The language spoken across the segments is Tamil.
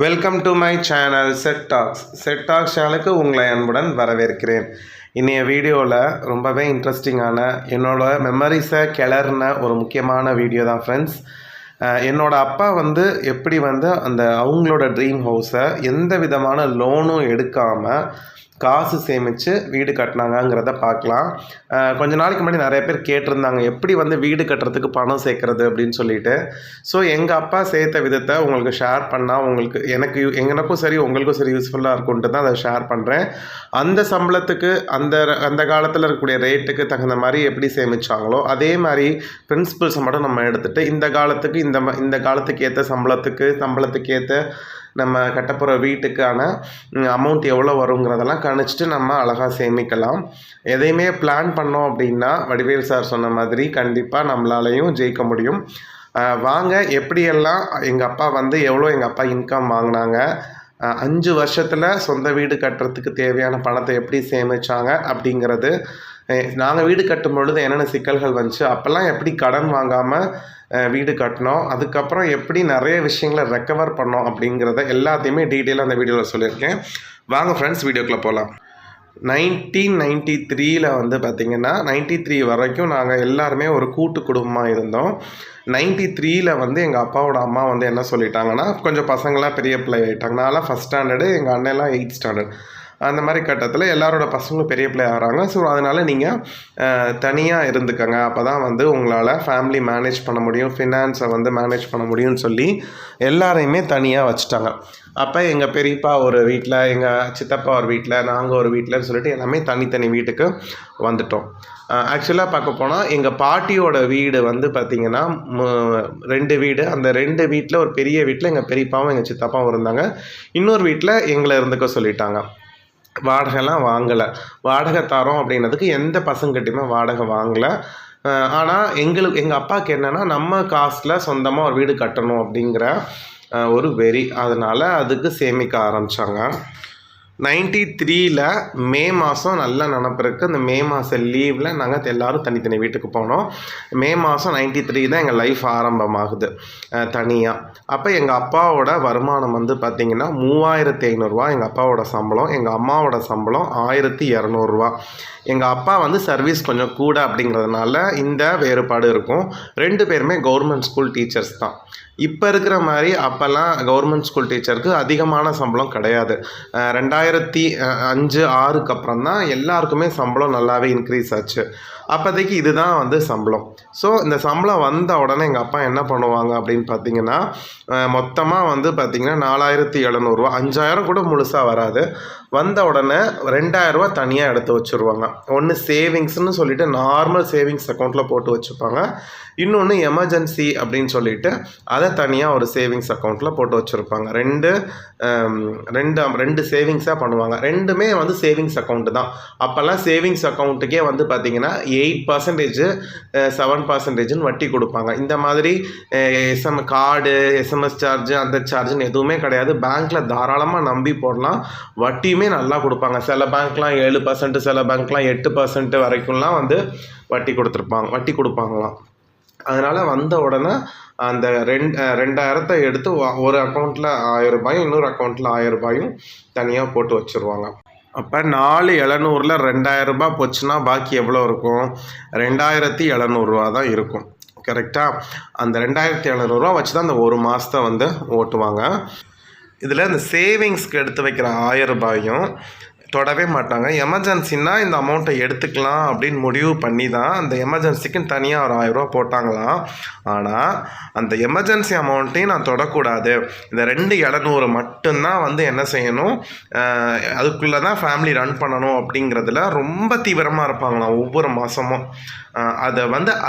Welcome to my channel set tax சேனலுக்கு உங்களை அன்புடன் வரவேற்கிறேன். இன்றைய வீடியோவில் ரொம்பவே இன்ட்ரெஸ்டிங்கான என்னோட மெமரிஸை கிளறின ஒரு முக்கியமான வீடியோ தான் ஃப்ரெண்ட்ஸ். என்னோடய அப்பா எப்படி அந்த அவங்களோட ட்ரீம் ஹவுஸை எந்த விதமான லோனும் எடுக்காமல் காசு சேமித்து வீடு கட்டினாங்கங்கிறத பார்க்கலாம். கொஞ்ச நாளைக்கு முன்னாடி நிறைய பேர் கேட்டிருந்தாங்க, எப்படி வீடு கட்டுறதுக்கு பணம் சேர்க்குறது அப்படின்னு சொல்லிட்டு. ஸோ எங்கள் அப்பா சேர்த்த விதத்தை உங்களுக்கு ஷேர் பண்ணால் உங்களுக்கு எனக்கும் சரி உங்களுக்கும் சரி யூஸ்ஃபுல்லாக இருக்கும்ட்டு தான் அதை ஷேர் பண்ணுறேன். அந்த சம்பளத்துக்கு அந்த காலத்தில் இருக்கக்கூடிய ரேட்டுக்கு தகுந்த மாதிரி எப்படி சேமித்தாங்களோ அதே மாதிரி பிரின்சிபல்ஸை மட்டும் நம்ம எடுத்துகிட்டு இந்த காலத்துக்கு ஏற்ற சம்பளத்துக்கு ஏற்ற நம்ம கட்டப்போகிற வீட்டுக்கான அமௌண்ட் எவ்வளோ வருங்கிறதெல்லாம் கணிச்சிட்டு நம்ம அழகாக சேமிக்கலாம். எதையுமே பிளான் பண்ணோம் அப்படின்னா வடிவேல் சார் சொன்ன மாதிரி கண்டிப்பாக நம்மளாலையும் ஜெயிக்க முடியும். வாங்க எப்படியெல்லாம் எங்கள் அப்பா எவ்வளோ எங்கள் அப்பா இன்கம் வாங்கினாங்க, 5 வருஷத்தில் சொந்த வீடு கட்டுறதுக்கு தேவையான பணத்தை எப்படி சேமித்தாங்க அப்படிங்கிறது, நாங்கள் வீடு கட்டும் பொழுது என்னென்ன சிக்கல்கள் வந்துச்சு, அப்போல்லாம் எப்படி கடன் வாங்காமல் வீடு கட்டினோம், அதுக்கப்புறம் எப்படி நிறைய விஷயங்களை ரெக்கவர் பண்ணோம் அப்படிங்கிறத எல்லாத்தையுமே டீட்டெயிலாக அந்த வீடியோவில் சொல்லியிருக்கேன். வாங்க ஃப்ரெண்ட்ஸ் வீடியோக்குள்ளே போகலாம். 1993 பார்த்திங்கன்னா 93 வரைக்கும் நாங்கள் எல்லாருமே ஒரு கூட்டு குடும்பமாக இருந்தோம். 93 எங்கள் அப்பாவோட அம்மா என்ன சொல்லிட்டாங்கன்னா, கொஞ்சம் பசங்களாம் பெரிய பிள்ளை ஆகிட்டாங்க. நான்லாம் ஃபஸ்ட் ஸ்டாண்டர்டு, எங்கள் அண்ணெல்லாம் 8th ஸ்டாண்டர்ட். அந்த மாதிரி கட்டத்தில் எல்லாரோட பசங்களும் பெரிய பிள்ளை ஆகிறாங்க. ஸோ அதனால் நீங்கள் தனியாக இருந்துக்கங்க, அப்போ தான் உங்களால் ஃபேமிலி மேனேஜ் பண்ண முடியும், ஃபினான்ஸை மேனேஜ் பண்ண முடியும்னு சொல்லி எல்லாரையுமே தனியாக வச்சுட்டாங்க. அப்போ எங்கள் பெரியப்பா ஒரு வீட்டில், எங்கள் சித்தப்பா ஒரு வீட்டில், நாங்கள் ஒரு வீட்டில்னு சொல்லிட்டு எல்லாமே தனித்தனி வீட்டுக்கு வந்துட்டோம். ஆக்சுவலாக பார்க்க போனால் எங்கள் பாட்டியோட வீடு பார்த்திங்கன்னா 2 வீடு. அந்த 2 வீட்டில் ஒரு பெரிய வீட்டில் எங்கள் பெரியப்பாவும் எங்கள் சித்தப்பாவும் இருந்தாங்க. இன்னொரு வீட்டில் எங்களை இருந்துக்க சொல்லிட்டாங்க. வாடகைலாம் வாங்கலை. வாடகை தரோம் அப்படின்னதுக்கு எந்த பசங்கிட்டையுமே வாடகை வாங்கலை. ஆனால் எங்கள் அப்பாவுக்கு என்னென்னா, நம்ம காசில் சொந்தமாக ஒரு வீடு கட்டணும் அப்படிங்கிற ஒரு வெறி. அதனால் அதுக்கு சேமிக்க ஆரம்பித்தாங்க. 93 மே மாதம் நல்ல நினப்பிருக்கு. அந்த மே மாதம் லீவில் நாங்கள் எல்லோரும் தனித்தனி வீட்டுக்கு போனோம். மே மாதம் 93 தான் எங்கள் லைஃப் ஆரம்பமாகுது தனியாக. அப்போ எங்கள் அப்பாவோட வருமானம் பார்த்திங்கன்னா 3500 ரூபா எங்கள் அப்பாவோட சம்பளம். எங்கள் அம்மாவோட சம்பளம் 1200 ரூபா. எங்கள் அப்பா சர்வீஸ் கொஞ்சம் கூட அப்படிங்கிறதுனால இந்த வேறுபாடு இருக்கும். 2 பேருமே கவர்மெண்ட் ஸ்கூல் டீச்சர்ஸ் தான். இப்போ இருக்கிற மாதிரி அப்போல்லாம் கவர்மெண்ட் ஸ்கூல் டீச்சருக்கு அதிகமான சம்பளம் கிடையாது. 2005-06 அப்புறம் தான் எல்லாருக்குமே சம்பளம் நல்லாவே இன்க்ரீஸ் ஆச்சு. அப்போதைக்கு இதுதான் சம்பளம். ஸோ இந்த சம்பளம் வந்த உடனே எங்கள் அப்பா என்ன பண்ணுவாங்க அப்படின்னு பார்த்தீங்கன்னா, மொத்தமாக பார்த்திங்கன்னா 4700 ரூபா, 5000 கூட முழுசாக வராது. வந்த உடனே 2000 ரூபா தனியாக எடுத்து வச்சுருவாங்க. ஒன்று சேவிங்ஸ்னு சொல்லிட்டு நார்மல் சேவிங்ஸ் அக்கௌண்ட்டில் போட்டு வச்சுப்பாங்க. இன்னொன்று எமர்ஜென்சி அப்படின்னு சொல்லிட்டு அதை தனியாக ஒரு சேவிங்ஸ் அக்கௌண்ட்டில் போட்டு வச்சுருப்பாங்க. ரெண்டு சேவிங்ஸாக பண்ணுவாங்க. ரெண்டுமே சேவிங்ஸ் அக்கௌண்ட்டு தான். அப்போல்லாம் சேவிங்ஸ் அக்கௌண்ட்டுக்கே பார்த்திங்கன்னா 8%, 7%ன்னு வட்டி கொடுப்பாங்க. இந்த மாதிரி கார்டு, எஸ்எம்எஸ் சார்ஜு, அந்த சார்ஜுன்னு எதுவுமே கிடையாது. பேங்க்கில் தாராளமாக நம்பி போடலாம். வட்டியுமே நல்லா கொடுப்பாங்க. சில பேங்க்லாம் 7%, சில பேங்க்லாம் 8% வரைக்கும்லாம் வட்டி கொடுப்பாங்களாம். அதனால் வந்த உடனே அந்த 2000 எடுத்து ஒரு அக்கௌண்ட்டில் 1000 ரூபாயும் இன்னொரு அக்கௌண்ட்டில் 1000 ரூபாயும் தனியாக போட்டு வச்சுருவாங்க. அப்போ 4700 2000 ரூபாய் போச்சுன்னா பாக்கி எவ்வளோ இருக்கும்? 2700 ரூபா தான் இருக்கும். கரெக்டாக? அந்த 2700 ரூபா வச்சு தான் அந்த ஒரு மாதத்தை ஓட்டுவாங்க. இதில் இந்த சேவிங்ஸ்க்கு எடுத்து வைக்கிற 1000 ரூபாயும் தொடவே மாட்டாங்க. எமர்ஜென்சின்னா இந்த அமௌண்ட்டை எடுத்துக்கலாம் அப்படின்னு முடிவு பண்ணி தான் அந்த எமர்ஜென்சிக்குன்னு தனியாக ஒரு 1000 ரூபா போட்டாங்களாம். ஆனால் அந்த எமர்ஜென்சி அமௌண்ட்டையும் நான் தொடக்கூடாது, இந்த 2700 மட்டும்தான் என்ன செய்யணும், அதுக்குள்ளே தான் ஃபேமிலி ரன் பண்ணணும் அப்படிங்கிறதுல ரொம்ப தீவிரமாக இருப்பாங்களாம். ஒவ்வொரு மாதமும் அதை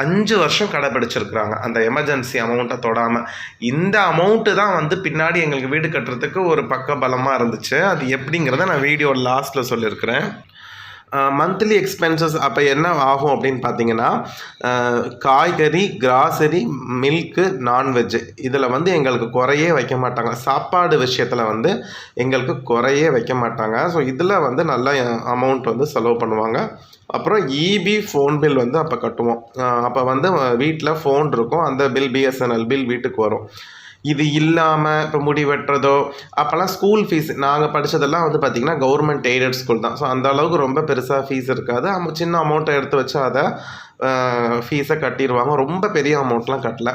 5 வருஷம் கடைப்பிடிச்சிருக்கிறாங்க, அந்த எமர்ஜென்சி அமௌண்ட்டை தொடாமல். இந்த அமௌண்ட்டு தான் பின்னாடி எங்களுக்கு வீடு கட்டுறதுக்கு ஒரு பக்கபலமாக இருந்துச்சு. அது எப்படிங்கிறத நான் வீடியோ லாஸ்ட்டில் சொல்லியிருக்கிறேன். மந்த்லி எக்ஸ்பென்சஸ் அப்போ என்ன ஆகும் அப்படின்னு பார்த்தீங்கன்னா, காய்கறி, கிராசரி, மில்க்கு, நான்வெஜ்ஜு இதில் எங்களுக்கு குறையே வைக்க மாட்டாங்க. சாப்பாடு விஷயத்தில் எங்களுக்கு குறையே வைக்க மாட்டாங்க. ஸோ இதில் நல்ல அமௌண்ட் செலவு பண்ணுவாங்க. அப்புறம் இபி ஃபோன் பில் அப்போ கட்டுவோம். அப்போ வீட்டில் ஃபோன் இருக்கும், அந்த பில் பிஎஸ்என்எல் பில் வீட்டுக்கு வரும். இது இல்லாமல் இப்போ முடி வெட்டுறதோ அப்போல்லாம் ஸ்கூல் ஃபீஸ் நாங்கள் படித்ததெல்லாம் வந்து பார்த்திங்கன்னா கவர்மெண்ட் எய்டட் ஸ்கூல் தான். ஸோ அந்த அளவுக்கு ரொம்ப பெருசாக ஃபீஸ் இருக்காது. சின்ன அமௌண்ட்டை எடுத்து வச்சு அதை ஃபீஸை கட்டிடுவாங்க. ரொம்ப பெரிய அமௌண்ட்லாம் கட்டல.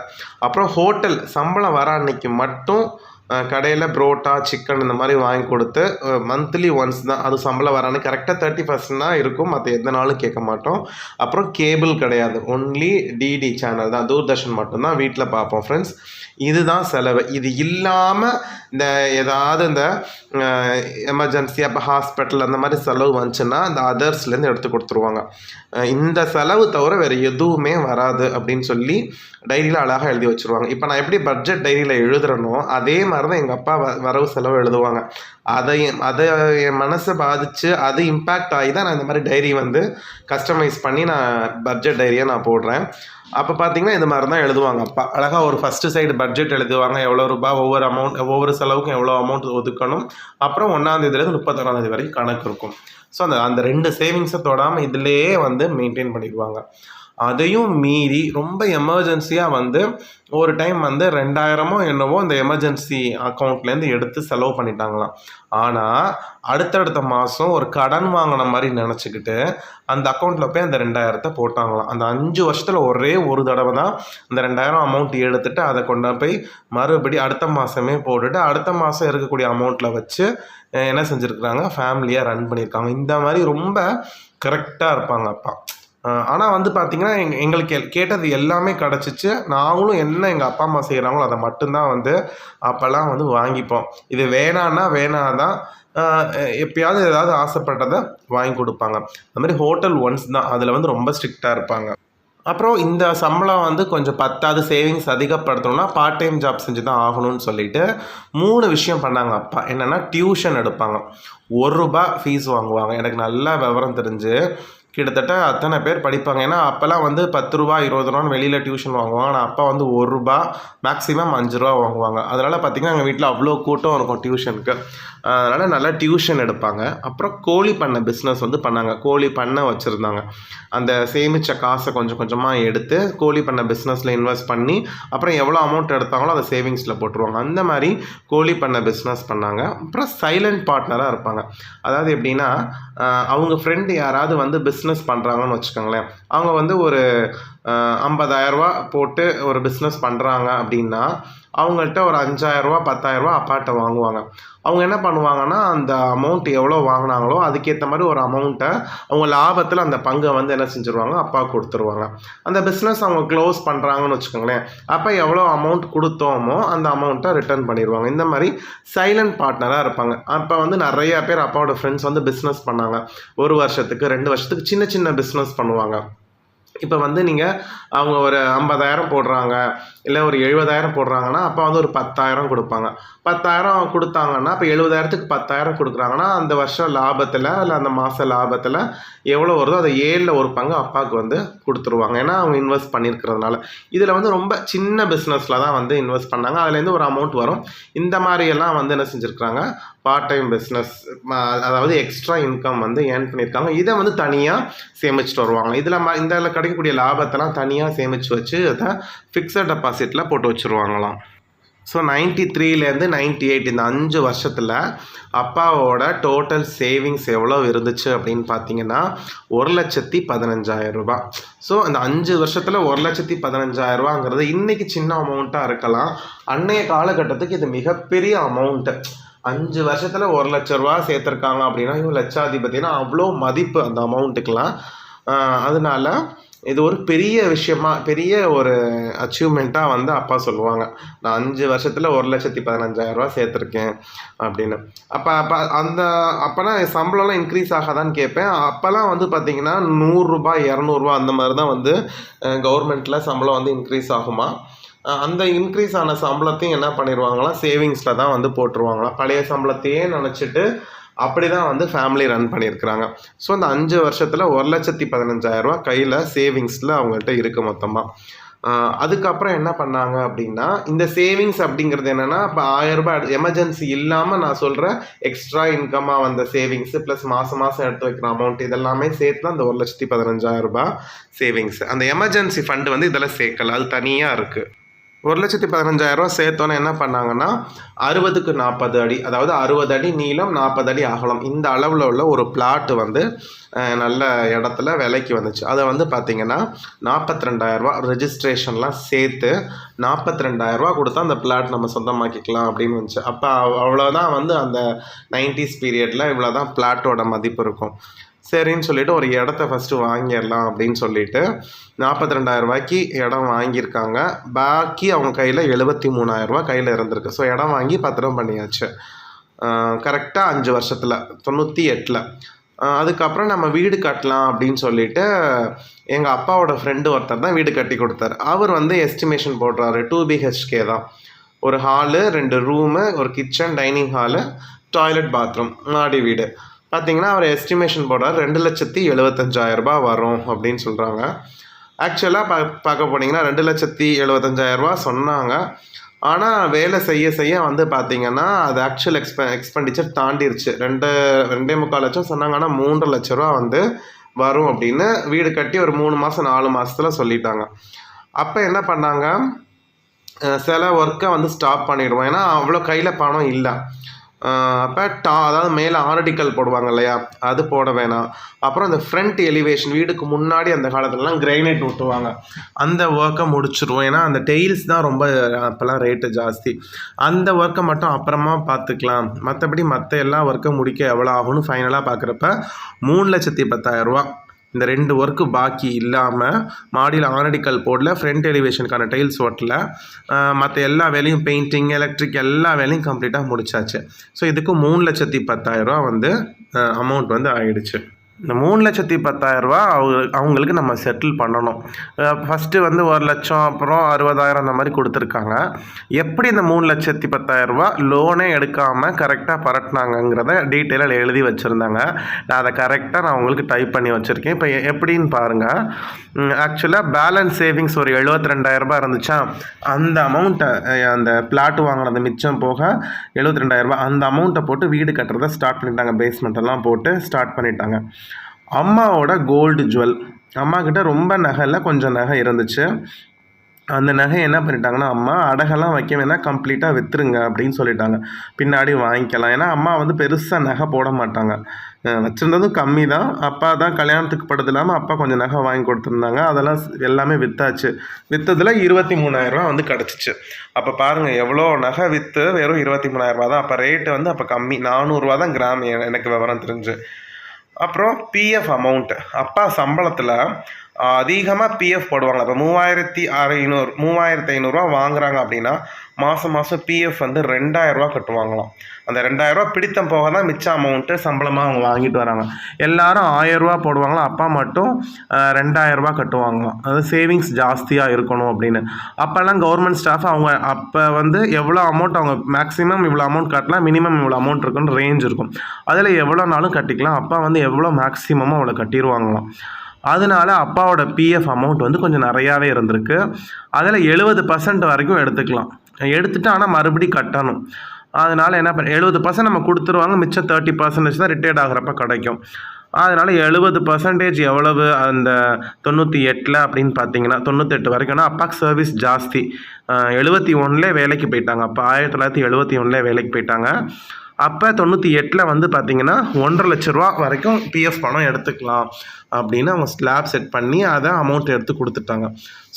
அப்புறம் ஹோட்டல் சம்பளம் வர அன்னைக்கு மட்டும் கடையில் புரோட்டா சிக்கன் இந்த மாதிரி வாங்கி கொடுத்து மந்த்லி ஒன்ஸ் தான் அது சம்பளம் வரான்னு கரெக்டாக 31 தான் இருக்கும். மற்ற எந்த நாளும் கேட்க மாட்டோம். அப்புறம் கேபிள் கிடையாது, ஒன்லி டிடி சேனல் தான், தூர்தர்ஷன் மட்டும்தான் வீட்டில் பார்ப்போம் ஃப்ரெண்ட்ஸ். இதுதான் செலவு. இது இல்லாமல் இந்த ஏதாவது இந்த எமர்ஜென்சி அப்போ ஹாஸ்பிட்டல் அந்த மாதிரி செலவு வந்துச்சுன்னா அந்த அதர்ஸ்லேருந்து எடுத்து கொடுத்துருவாங்க. இந்த செலவு தவிர வேறு எதுவுமே வராது அப்படின்னு சொல்லி டைரியில் அழகாக எழுதி வச்சுருவாங்க. இப்போ நான் எப்படி பட்ஜெட் டைரியில் எழுதுறேனோ அதே மாதிரி தான் எங்கள் அப்பா வரவு செலவு எழுதுவாங்க. அதை என் மனசை பாதித்து அது இம்பேக்ட் ஆகி தான் நான் இந்த மாதிரி டைரி வந்து கஸ்டமைஸ் பண்ணி நான் பட்ஜெட் டைரியை நான் போடுறேன். அப்போ பார்த்தீங்கன்னா இந்த மாதிரி தான் எழுதுவாங்க அப்பா. அழகாக ஒரு ஃபஸ்ட்டு சைடு பட்ஜெட் எழுதுவாங்க, எவ்வளோ ரூபாய் ஒவ்வொரு செலவுக்கும் எவ்வளோ அமௌண்ட் ஒதுக்கணும். அப்புறம் 1ஆந்தேதியிலேருந்து 31ஆந்தேதி வரைக்கும் கணக்கு இருக்கும். ஸோ அந்த 2 சேவிங்ஸை தொடாமல் இதிலேயே வந்து மெயின்டைன் பண்ணிடுவாங்க. அதையும் மீறி ரொம்ப எமர்ஜென்சியாக வந்து ஒரு டைம் வந்து 2000 என்னவோ இந்த எமர்ஜென்சி அக்கௌண்ட்லேருந்து எடுத்து செலவு பண்ணிட்டாங்களாம். ஆனால் அடுத்தடுத்த மாதம் ஒரு கடன் வாங்கின மாதிரி நினச்சிக்கிட்டு அந்த அக்கௌண்ட்டில் போய் அந்த 2000 போட்டாங்களாம். அந்த 5 வருஷத்தில் ஒரே ஒரு தடவை தான் அந்த 2000 அமௌண்ட் எடுத்துகிட்டு அதை கொண்டு போய் மறுபடி அடுத்த மாதமே போட்டுட்டு அடுத்த மாதம் இருக்கக்கூடிய அமௌண்ட்டில் வச்சு என்ன செஞ்சுருக்குறாங்க, ஃபேமிலியாக ரன் பண்ணியிருக்காங்க. இந்த மாதிரி ரொம்ப கரெக்டாக இருப்பாங்க அப்பா. ஆனால் வந்து பார்த்திங்கன்னா எங்களுக்கு கேட்டது எல்லாமே கிடச்சிச்சு. நாங்களும் என்ன எங்கள் அப்பா அம்மா செய்கிறாங்களோ அதை மட்டும்தான் வந்து அப்போல்லாம் வந்து வாங்கிப்போம். இது வேணான்னா வேணாதான், எப்பயாவது ஏதாவது ஆசைப்பட்டதை வாங்கி கொடுப்பாங்க. அந்த மாதிரி ஹோட்டல் ஒன்ஸ் தான், அதில் வந்து ரொம்ப ஸ்ட்ரிக்டாக இருப்பாங்க. அப்புறம் இந்த சம்பளம் வந்து கொஞ்சம் பத்தாவது, சேவிங்ஸ் அதிகப்படுத்தணும்னா பார்ட் டைம் ஜாப் செஞ்சு தான் ஆகணும்னு சொல்லிட்டு 3 விஷயம் பண்ணாங்க அப்பா. என்னென்னா டியூஷன் எடுப்பாங்க, ₹1 ஃபீஸ் வாங்குவாங்க. எனக்கு நல்லா விவரம் தெரிஞ்சு கிட்டத்தட்ட அத்தனை பேர் படிப்பாங்க. ஏன்னா அப்போல்லாம் வந்து ₹10 ₹20 வெளியில் டியூஷன் வாங்குவாங்க. ஆனால் அப்பா வந்து ₹1 மேக்ஸிமம் ₹5 வாங்குவாங்க. அதனால் பார்த்திங்கன்னா எங்கள் வீட்டில் அவ்வளோ கூட்டம் இருக்கும் டியூஷனுக்கு. அதனால் நல்லா டியூஷன் எடுப்பாங்க. அப்புறம் கோழி பண்ணை பிஸ்னஸ் வந்து பண்ணாங்க. கோழி பண்ணை வச்சுருந்தாங்க. அந்த சேமித்த காசை கொஞ்சம் கொஞ்சமாக எடுத்து கோழி பண்ணை பிஸ்னஸில் இன்வெஸ்ட் பண்ணி அப்புறம் எவ்வளோ அமௌண்ட் எடுத்தாங்களோ அதை சேவிங்ஸில் போட்டுருவாங்க. அந்த மாதிரி கோழி பண்ணை பிஸ்னஸ் பண்ணாங்க. அப்புறம் சைலண்ட் பார்ட்னராக இருப்பாங்க. அதாவது எப்படின்னா அவங்க ஃப்ரெண்டு யாராவது வந்து பிஸ்னஸ் பண்ணுறாங்கன்னு வச்சுக்கோங்களேன், அவங்க வந்து ஒரு 50,000 போட்டு ஒரு பிஸ்னஸ் பண்ணுறாங்க அப்படின்னா அவங்கள்ட்ட ஒரு 5,000 10,000 அப்பாட்ட வாங்குவாங்க. அவங்க என்ன பண்ணுவாங்கன்னா அந்த அமௌண்ட் எவ்வளோ வாங்கினாங்களோ அதுக்கேற்ற மாதிரி ஒரு அமௌண்ட்டை அவங்க லாபத்தில் அந்த பங்கை வந்து என்ன செஞ்சுருவாங்க, அப்பா கொடுத்துருவாங்க. அந்த பிஸ்னஸ் அவங்க க்ளோஸ் பண்ணுறாங்கன்னு வச்சுக்கோங்களேன், அப்போ எவ்வளோ அமௌண்ட் கொடுத்தோமோ அந்த அமௌண்ட்டை ரிட்டர்ன் பண்ணிடுவாங்க. இந்த மாதிரி சைலண்ட் பார்ட்னராக இருப்பாங்க. அப்போ வந்து நிறையா பேர் அப்பாவோட ஃப்ரெண்ட்ஸ் வந்து பிஸ்னஸ் பண்ணாங்க. 1 வருஷத்துக்கு 2 வருஷத்துக்கு சின்ன சின்ன பிஸ்னஸ் பண்ணுவாங்க. இப்போ வந்து நீங்கள் அவங்க ஒரு 50,000 போடுறாங்க, இல்லை ஒரு 70,000 போடுறாங்கன்னா அப்போ வந்து ஒரு 10,000 கொடுப்பாங்க. 10,000 கொடுத்தாங்கன்னா இப்போ 70,000க்கு 10,000 கொடுக்குறாங்கன்னா அந்த வருஷம் லாபத்தில் இல்லை அந்த மாத லாபத்தில் எவ்வளோ வருதோ அதை 7ல் ஒரு பங்கு அப்பாவுக்கு வந்து கொடுத்துருவாங்க. ஏன்னா அவங்க இன்வெஸ்ட் பண்ணியிருக்கிறதுனால. இதில் வந்து ரொம்ப சின்ன பிஸ்னஸில் தான் வந்து இன்வெஸ்ட் பண்ணாங்க. அதுலேருந்து ஒரு அமௌண்ட் வரும். இந்த மாதிரியெல்லாம் வந்து என்ன செஞ்சுருக்குறாங்க, பார்ட் டைம் பிஸ்னஸ், அதாவது எக்ஸ்ட்ரா இன்கம் வந்து ஏர்ன் பண்ணியிருக்காங்க. இதை வந்து தனியாக சேமிச்சுட்டு வருவாங்க. இதில் கிடைக்கக்கூடிய லாபத்தெல்லாம் தனியாக சேமித்து வச்சு அதை ஃபிக்ஸட் டெபாசிட்டில் போட்டு வச்சுருவாங்களாம். ஸோ 93லேருந்து 98 இந்த 5 வருஷத்தில் அப்பாவோட டோட்டல் சேவிங்ஸ் எவ்வளோ இருந்துச்சு அப்படின்னு பார்த்தீங்கன்னா ₹1,15,000. ஸோ அந்த 5 வருஷத்தில் ₹1,15,000ங்கிறது இன்றைக்கி சின்ன அமௌண்ட்டாக இருக்கலாம். அன்னைய காலகட்டத்துக்கு இது மிகப்பெரிய அமௌண்ட்டு. 5 வருஷத்தில் ₹1,00,000 சேர்த்துருக்காங்க அப்படின்னா இவங்க லட்சாதிபதினா அவ்வளோ மதிப்பு அந்த அமௌண்ட்டுக்கெலாம். அதனால இது ஒரு பெரிய விஷயமா, பெரிய ஒரு அச்சீவ்மெண்ட்டாக வந்து அப்பா சொல்லுவாங்க. நான் 5 வருஷத்தில் ₹1,15,000 சேர்த்துருக்கேன் அப்படின்னு. அப்போனா சம்பளம்லாம் இன்க்ரீஸ் ஆகாதான்னு கேட்பேன். அப்போல்லாம் வந்து பார்த்திங்கன்னா ₹100 ₹200 அந்த மாதிரி தான் வந்து கவர்மெண்ட்டில் சம்பளம் வந்து இன்க்ரீஸ் ஆகுமா. அந்த இன்க்ரீஸ் ஆன சம்பளத்தையும் என்ன பண்ணிடுவாங்களாம், சேவிங்ஸில் தான் வந்து போட்டுருவாங்களாம். பழைய சம்பளத்தையே நினச்சிட்டு அப்படி தான் வந்து ஃபேமிலி ரன் பண்ணியிருக்கிறாங்க. ஸோ இந்த 5 வருஷத்தில் ₹1,15,000 கையில் சேவிங்ஸில் அவங்கள்ட்ட இருக்குது மொத்தமாக. அதுக்கப்புறம் என்ன பண்ணாங்க அப்படின்னா, இந்த சேவிங்ஸ் அப்படிங்கிறது என்னென்னா இப்போ ₹1000 எமர்ஜென்சி இல்லாமல் நான் சொல்கிற எக்ஸ்ட்ரா இன்கமாக வந்த சேவிங்ஸு ப்ளஸ் மாதம் எடுத்து வைக்கிற அமௌண்ட் இதெல்லாமே சேர்த்து தான் அந்த ₹1,15,000 சேவிங்ஸ். அந்த எமர்ஜென்சி ஃபண்டு வந்து இதெல்லாம் சேர்க்கல, அது தனியாக இருக்குது. 1,15,000 சேர்த்தோன்னே என்ன பண்ணாங்கன்னா 60க்கு 40 அடி, அதாவது 60 அடி நீளம் 40 அடி அகலம், இந்த அளவில் உள்ள ஒரு பிளாட்டு வந்து நல்ல இடத்துல விலைக்கு வந்துச்சு. அதை வந்து பார்த்திங்கன்னா 42,000 ரெஜிஸ்ட்ரேஷன்லாம் சேர்த்து 42,000 கொடுத்தா அந்த பிளாட் நம்ம சொந்தமாக்கிக்கலாம் அப்படின்னு வந்துச்சு. அப்போ அவ்வளோதான் வந்து அந்த 90s பீரியடில் இவ்வளோ தான் பிளாட்டோட மதிப்பு இருக்கும். சரின்னு சொல்லிட்டு ஒரு இடத்த ஃபஸ்ட்டு வாங்கிடலாம் அப்படின்னு சொல்லிட்டு 42,000 இடம் வாங்கியிருக்காங்க. பாக்கி அவங்க கையில் 73,000 கையில் இருந்திருக்கு. ஸோ இடம் வாங்கி பத்திரம் பண்ணியாச்சு கரெக்டாக 5 வருஷத்தில் 98. அதுக்கப்புறம் நம்ம வீடு கட்டலாம் அப்படின்னு சொல்லிட்டு எங்கள் அப்பாவோட ஃப்ரெண்டு ஒருத்தர் தான் வீடு கட்டி கொடுத்தாரு. அவர் வந்து எஸ்டிமேஷன் போடுறாரு. 2 BHK தான், ஒரு ஹாலு, 2 ரூமு, ஒரு kitchen, dining hall, toilet, bathroom, மாடி வீடு. பார்த்திங்கன்னா அவர் எஸ்டிமேஷன் போடுறார் 2,75,000 வரும் அப்படின்னு சொல்கிறாங்க. ஆக்சுவலாக பார்க்க போனீங்கன்னா 2,75,000 சொன்னாங்க. ஆனால் வேலை செய்ய வந்து பார்த்திங்கன்னா அது ஆக்சுவல் எக்ஸ்பெண்டிச்சர் தாண்டிருச்சு. 2.25 லட்சம் சொன்னாங்க. ஆனால் 3 லட்ச ரூபா வந்து வரும் அப்படின்னு வீடு கட்டி ஒரு 3 மாதம் 4 மாதத்தில் சொல்லிட்டாங்க. அப்போ என்ன பண்ணாங்க, சில ஒர்க்கை வந்து ஸ்டாப் பண்ணிடுவோம், ஏன்னா அவ்வளோ கையில் பணம் இல்லை. அப்போ அதாவது மேலே ஆர்டிக்கல் போடுவாங்க இல்லையா, அது போட வேணாம். அப்புறம் அந்த ஃப்ரண்ட் எலிவேஷன், வீடுக்கு முன்னாடி அந்த காலத்துலலாம் கிரைனைட் ஊட்டுவாங்க, அந்த ஒர்க்கை முடிச்சிடுவோம். ஏன்னா அந்த டெயில்ஸ் தான் ரொம்ப அப்போல்லாம் ரேட்டு ஜாஸ்தி. அந்த ஒர்க்கை மட்டும் அப்புறமா பார்த்துக்கலாம், மற்றபடி மற்ற எல்லா ஒர்க்கை முடிக்க எவ்வளோ ஆகும்னு ஃபைனலாக பார்க்குறப்ப 3,10,000 இந்த 2 ஒர்க்கு பாக்கி இல்லாமல் மாடியில் ஆர்டிக்கல் போடல, ஃப்ரண்ட் எலிவேஷனுக்கான டைல்ஸ் ஓட்டல, மற்ற எல்லா வேலையும் பெயிண்டிங், எலக்ட்ரிக் எல்லா வேலையும் கம்ப்ளீட்டாக முடிச்சாச்சு. ஸோ இதுக்கு 3,10,000 வந்து அமௌண்ட் வந்து ஆகிடுச்சு. இந்த 3,10,000 அவங்களுக்கு நம்ம செட்டில் பண்ணணும். ஃபஸ்ட்டு வந்து 1 லட்சம், அப்புறம் 60,000 அந்த மாதிரி கொடுத்துருக்காங்க. எப்படி இந்த 3,10,000 லோனே எடுக்காமல் கரெக்டாக பரட்டினாங்கங்கிறத டீட்டெயிலாக எழுதி வச்சுருந்தாங்க. நான் அதை கரெக்டாக நான் உங்களுக்கு டைப் பண்ணி வச்சுருக்கேன். இப்போ எப்படின்னு பாருங்கள். ஆக்சுவலாக பேலன்ஸ் சேவிங்ஸ் ஒரு 72,000 இருந்துச்சா, அந்த அமௌண்ட்டை அந்த பிளாட் வாங்கினது மிச்சம் போக 72,000 அந்த அமௌண்ட்டை போட்டு வீடு கட்டுறதை ஸ்டார்ட் பண்ணிட்டாங்க. பேஸ்மெண்ட்டெல்லாம் போட்டு ஸ்டார்ட் பண்ணிட்டாங்க. அம்மாவோட கோல்டு ஜுவல், அம்மாக்கிட்ட ரொம்ப நகை இல்லை, கொஞ்சம் நகை இருந்துச்சு. அந்த நகை என்ன பண்ணிட்டாங்கன்னா, அம்மா அடகெல்லாம் வைக்க வேணால் கம்ப்ளீட்டாக விற்றுருங்க அப்படின்னு சொல்லிட்டாங்க. பின்னாடி வாங்கிக்கலாம். ஏன்னா அம்மா வந்து பெருசாக நகை போட மாட்டாங்க, வச்சுருந்ததும் கம்மி தான். அப்பா தான் கல்யாணத்துக்கு படுறது இல்லாமல் அப்பா கொஞ்சம் நகை வாங்கி கொடுத்துருந்தாங்க. அதெல்லாம் எல்லாமே விற்றாச்சு. விற்றதில் 23,000 வந்து கிடச்சிச்சு. அப்போ பாருங்கள், எவ்வளோ நகை விற்று வெறும் 23,000 தான். அப்போ ரேட்டு வந்து அப்போ கம்மி, 400 தான் கிராம், எனக்கு விவரம் தெரிஞ்சு. அப்புறம் பிஎஃப் அமௌண்ட்டு, அப்பா சம்பளத்தில் அதிகமாக பிஎஃப் போடுவாங்க. இப்போ 3,500 வாங்குறாங்க அப்படின்னா மாதம் பிஎஃப் வந்து 2,000 கட்டுவாங்களாம். அந்த 2,000 பிடித்தம் போக தான் மிச்ச அமௌண்ட்டு சம்பளமாக அவங்க வாங்கிட்டு வராங்க. எல்லாரும் 1,000 போடுவாங்களாம், அப்பா மட்டும் 2,000 கட்டுவாங்களாம். அதாவது சேவிங்ஸ் ஜாஸ்தியாக இருக்கணும் அப்படின்னு. அப்போல்லாம் கவர்மெண்ட் ஸ்டாஃப் அவங்க அப்போ வந்து எவ்வளோ அமௌண்ட் அவங்க மேக்ஸிமம் இவ்வளோ அமௌண்ட் கட்டலாம், மினிமம் இவ்வளோ அமௌண்ட் இருக்குன்னு ரேஞ்ச் இருக்கும். அதில் எவ்வளோ நாளும் கட்டிக்கலாம். அப்பா வந்து எவ்வளோ மேக்ஸிமமோ அவ்வளோ கட்டிடுவாங்களாம். அதனால அப்பாவோட பிஎஃப் அமௌண்ட் வந்து கொஞ்சம் நிறையாவே இருந்திருக்கு. அதில் 70% வரைக்கும் எடுத்துக்கலாம். எடுத்துகிட்டு ஆனால் மறுபடி கட்டணும். அதனால் என்ன 70% நம்ம கொடுத்துருவாங்க, மிச்சம் 30% தான் ரிட்டையர்ட் ஆகிறப்ப கிடைக்கும். அதனால் 70% எவ்வளவு அந்த 98 அப்படின்னு பார்த்தீங்கன்னா 98 வரைக்கும்னா அப்பாவுக்கு சர்வீஸ் ஜாஸ்தி. 71 வேலைக்கு போயிட்டாங்க. அப்போ 1971 வேலைக்கு போயிட்டாங்க. அப்போ 98 வந்து பார்த்திங்கன்னா 1,50,000 லட்ச ரூபா வரைக்கும் பிஎஃப் பணம் எடுத்துக்கலாம் அப்படின்னு அவங்க ஸ்லாப் செட் பண்ணி அதை அமௌண்ட் எடுத்து கொடுத்துட்டாங்க.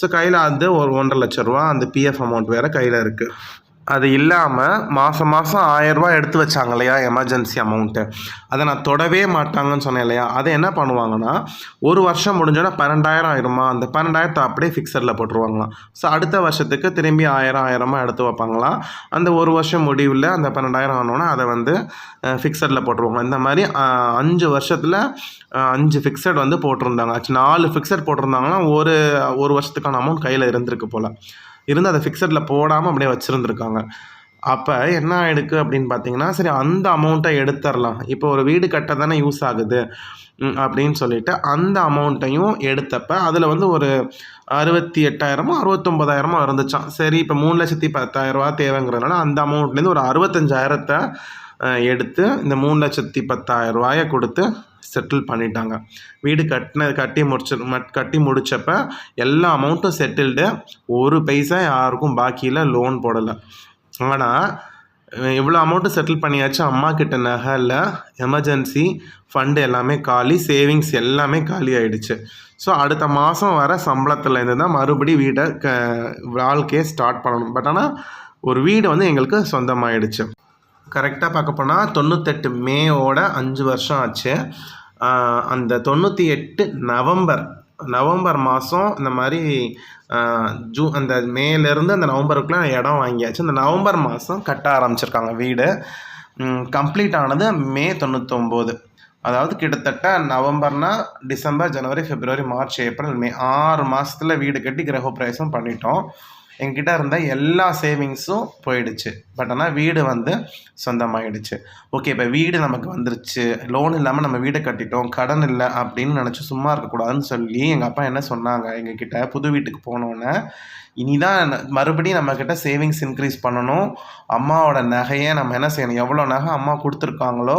ஸோ கையில் அது ஒரு 1,50,000 லட்ச ரூபா அந்த பிஎஃப் அமௌண்ட் வேறு கையில் இருக்குது. அது இல்லாமல் மாதம் 1,000 எடுத்து வச்சாங்க இல்லையா எமர்ஜென்சி அமௌண்ட்டு, அதை நான் தொடவே மாட்டாங்கன்னு சொன்னேன் இல்லையா. அதை என்ன பண்ணுவாங்கன்னா, ஒரு வருஷம் முடிஞ்சோன்னா 12,000 ஆயிருமா, அந்த 12,000 அப்படியே ஃபிக்ஸடில் போட்டுருவாங்களாம். ஸோ அடுத்த வருஷத்துக்கு திரும்பி 1,000 எடுத்து வைப்பாங்களாம். அந்த ஒரு வருஷம் முடிவில் அந்த 12,000 ஆனோன்னா அதை வந்து ஃபிக்ஸடில் போட்டுருவாங்க. இந்த மாதிரி 5 வருஷத்தில் 5 ஃபிக்ஸட் வந்து போட்டிருந்தாங்க. 4 ஃபிக்ஸட் போட்டிருந்தாங்கன்னா ஒரு வருஷத்துக்கான அமௌண்ட் கையில் இருந்திருக்கு போல். இருந்து அதை ஃபிக்ஸடில் போடாமல் அப்படியே வச்சுருந்துருக்காங்க. அப்போ என்ன ஆகிடுக்கு அப்படின்னு பார்த்தீங்கன்னா, சரி அந்த அமௌண்ட்டை எடுத்துடலாம், இப்போ ஒரு வீடு கட்ட தானே யூஸ் ஆகுது அப்படின்னு சொல்லிட்டு அந்த அமௌண்ட்டையும் எடுத்தப்ப அதில் வந்து ஒரு 68,000 69,000 இருந்துச்சான். சரி, இப்போ 3,10,000 தேவைங்கிறதுனால அந்த அமௌண்ட்லேருந்து ஒரு 65,000 எடுத்து இந்த 3,10,000 கொடுத்து செட்டில் பண்ணிட்டாங்க. வீடு கட்டி முடிச்சப்ப எல்லா அமௌண்ட்டும் செட்டில்டு. ஒரு பைசா யாருக்கும் பாக்கியில் லோன் போடலை. ஆனால் இவ்வளோ அமௌண்ட்டு செட்டில் பண்ணியாச்சு. அம்மா கிட்ட நகை இல்லை, எமர்ஜென்சி ஃபண்டு எல்லாமே காலி, சேவிங்ஸ் எல்லாமே காலி ஆகிடுச்சு. ஸோ அடுத்த மாதம் வர சம்பளத்துலேருந்து தான் மறுபடி வீடை வாழ்க்கையை ஸ்டார்ட் பண்ணணும். பட் ஆனால் ஒரு வீடு வந்து எங்களுக்கு சொந்தமாகிடுச்சு. கரெக்டாக பார்க்க போனால் 98 மேவோட 5 வருஷம் ஆச்சு. அந்த 98 நவம்பர் மாதம் இந்த மாதிரி அந்த மேலேருந்து அந்த நவம்பருக்குள்ளே இடம் வாங்கியாச்சு. அந்த நவம்பர் மாதம் கட்ட ஆரம்பிச்சிருக்காங்க வீடு. கம்ப்ளீட் ஆனது மே 99. அதாவது கிட்டத்தட்ட நவம்பர்னா டிசம்பர், ஜனவரி, பிப்ரவரி, மார்ச், ஏப்ரல், மே 6 மாதத்தில் வீடு கட்டி கிரகப்பிரவேசம் பண்ணிட்டோம். எங்கிட்ட இருந்த எல்லா சேவிங்ஸும் போயிடுச்சு. பட் ஆனால் வீடு வந்து சொந்தமாகிடுச்சு. ஓகே, இப்போ வீடு நமக்கு வந்துருச்சு, லோன் இல்லாமல் நம்ம வீடை கட்டிட்டோம், கடன் இல்லை அப்படின்னு நினச்சி சும்மா இருக்கக்கூடாதுன்னு சொல்லி எங்கள் அப்பா என்ன சொன்னாங்க எங்ககிட்ட, புது வீட்டுக்கு போனோன்னே இனிதான் மறுபடியும் நம்மக்கிட்ட சேவிங்ஸ் இன்க்ரீஸ் பண்ணணும். அம்மாவோட நகையை நம்ம என்ன செய்யணும், எவ்வளோ நகை அம்மா கொடுத்துருக்காங்களோ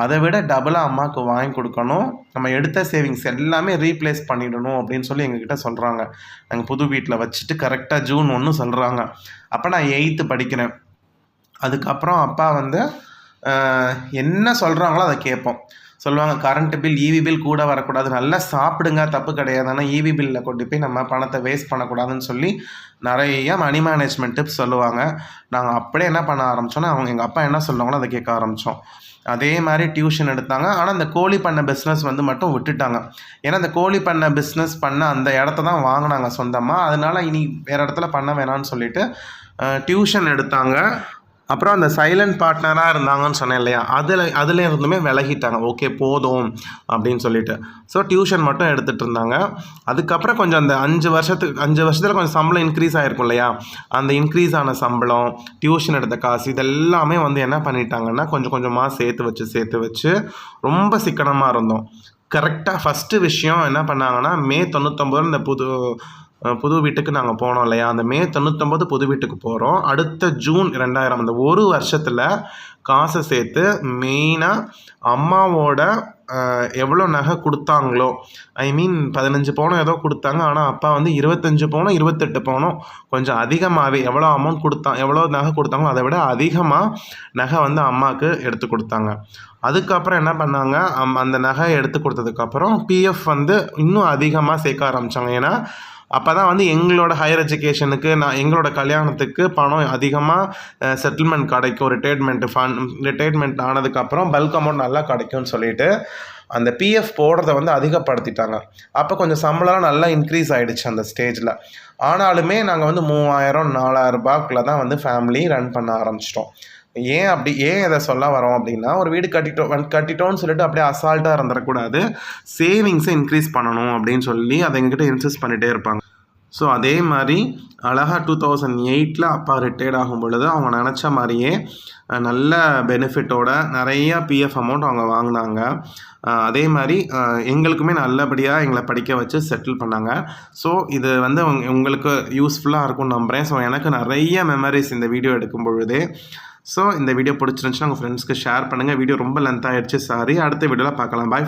அதை விட டபுளாக அம்மாவுக்கு வாங்கி கொடுக்கணும். நம்ம எடுத்த சேவிங்ஸ் எல்லாமே ரீப்ளேஸ் பண்ணிடணும் அப்படின்னு சொல்லி எங்ககிட்ட சொல்கிறாங்க. நாங்கள் புது வீட்டில் வச்சுட்டு கரெக்டாக ஜூன் 1 சொல்கிறாங்க. அப்போ நான் 8th படிக்கிறேன். அதுக்கப்புறம் அப்பா வந்து என்ன சொல்கிறாங்களோ அதை கேட்போம். சொல்லுவாங்க, கரண்ட் பில், ஈவி பில் கூட வரக்கூடாது, நல்லா சாப்பிடுங்க, தப்பு கிடையாது, ஆனால் ஈவி பில்லில் கொண்டு போய் நம்ம பணத்தை வேஸ்ட் பண்ணக்கூடாதுன்னு சொல்லி நிறைய மணி மேனேஜ்மெண்ட் டிப்ஸ் சொல்லுவாங்க. நாங்கள் அப்படியே என்ன பண்ண ஆரம்பித்தோன்னா எங்கள் அப்பா என்ன சொல்கிறாங்களோ அதை கேட்க ஆரம்பித்தோம். அதே மாதிரி டியூஷன் எடுத்தாங்க. ஆனால் அந்த கோழி பண்ண பிஸ்னஸ் வந்து மட்டும் விட்டுட்டாங்க. ஏன்னா அந்த கோழி பண்ண பிஸ்னஸ் பண்ண அந்த இடத்த தான் வாங்கினாங்க சொந்தமாக. அதனால் இனி வேறு இடத்துல பண்ண வேணான்னு சொல்லிட்டு டியூஷன் எடுத்தாங்க. அப்புறம் அந்த சைலண்ட் பார்ட்னராக இருந்தாங்கன்னு சொன்னேன் இல்லையா, அதில் இருந்துமே விலகிட்டாங்க. ஓகே போதும் அப்படின்னு சொல்லிட்டு. ஸோ டியூஷன் மட்டும் எடுத்துகிட்டு இருந்தாங்க. அதுக்கப்புறம் கொஞ்சம் அந்த 5 வருஷத்தில் கொஞ்சம் சம்பளம் இன்க்ரீஸ் ஆகிருக்கும் இல்லையா, அந்த இன்க்ரீஸ் ஆன சம்பளம், டியூஷன் எடுத்த காசு, இதெல்லாமே வந்து என்ன பண்ணிட்டாங்கன்னா கொஞ்சம் கொஞ்சமாக சேர்த்து வச்சு ரொம்ப சிக்கனமாக இருந்தோம். கரெக்டாக ஃபஸ்ட்டு விஷயம் என்ன பண்ணாங்கன்னா, மே 99 இந்த புது வீட்டுக்கு நாங்கள் போனோம் இல்லையா, அந்த மே 99 புது வீட்டுக்கு போகிறோம். அடுத்த ஜூன் 2000 அந்த ஒரு வருஷத்தில் காசை சேர்த்து மெயினாக அம்மாவோட எவ்வளோ நகை கொடுத்தாங்களோ, ஐ மீன் 15 பவுனம் ஏதோ கொடுத்தாங்க. ஆனால் அப்பா வந்து 25 பவுனம் 28 பவுனம் கொஞ்சம் அதிகமாகவே எவ்வளோ நகை கொடுத்தாங்களோ அதை விட அதிகமாக நகை வந்து அம்மாவுக்கு எடுத்து கொடுத்தாங்க. அதுக்கப்புறம் என்ன பண்ணாங்க, அந்த நகை எடுத்து கொடுத்ததுக்கப்புறம் பிஎஃப் வந்து இன்னும் அதிகமாக சேர்க்க ஆரம்பித்தாங்க. ஏன்னா அப்போ தான் வந்து எங்களோட ஹையர் எஜுகேஷனுக்கு எங்களோட கல்யாணத்துக்கு பணம் அதிகமாக செட்டில்மெண்ட் கிடைக்கும், ரிட்டையர்மெண்ட் ஆனதுக்கப்புறம் பல்க் அமௌண்ட் நல்லா கிடைக்கும்னு சொல்லிட்டு அந்த பிஎஃப் போடுறத வந்து அதிகப்படுத்திட்டாங்க. அப்போ கொஞ்சம் சம்பளம் நல்லா இன்க்ரீஸ் ஆகிடுச்சு அந்த ஸ்டேஜில். ஆனாலுமே நாங்கள் வந்து 3000-4000 ரூபாய்க்குள்ள தான் வந்து ஃபேமிலி ரன் பண்ண ஆரம்பிச்சிட்டோம். ஏன் இதை சொல்ல வரோம் அப்படின்னா, ஒரு வீடு கட்டிட்டோன்னு சொல்லிட்டு அப்படியே அசால்ட்டாக இருந்துடக்கூடாது, சேவிங்ஸை இன்க்ரீஸ் பண்ணணும் அப்படின்னு சொல்லி அதை எங்ககிட்ட இன்சிஸ்ட் பண்ணிகிட்டே இருப்பாங்க. ஸோ அதே மாதிரி அழகாக 2008 அப்பா ரிட்டையர்ட் ஆகும் பொழுது அவங்க நினச்ச மாதிரியே நல்ல பெனிஃபிட்டோட நிறையா பிஎஃப் அமௌண்ட் அவங்க வாங்கினாங்க. அதே மாதிரி எங்களுக்குமே நல்லபடியாக எங்களை படிக்க வச்சு செட்டில் பண்ணாங்க. ஸோ இது வந்து உங்களுக்கு யூஸ்ஃபுல்லாக இருக்கும்னு நம்புகிறேன். ஸோ எனக்கு நிறைய மெமரிஸ் இந்த வீடியோ எடுக்கும் பொழுதே. ஸோ இந்த வீடியோ பிடிச்சிருந்துச்சுன்னா உங்கள் ஃப்ரெண்ட்ஸ்க்கு ஷேர் பண்ணுங்கள். வீடியோ ரொம்ப லென்த் ஆகிடுச்சு, சாரி. அடுத்த வீடியோவில் பார்க்கலாம். பாய்.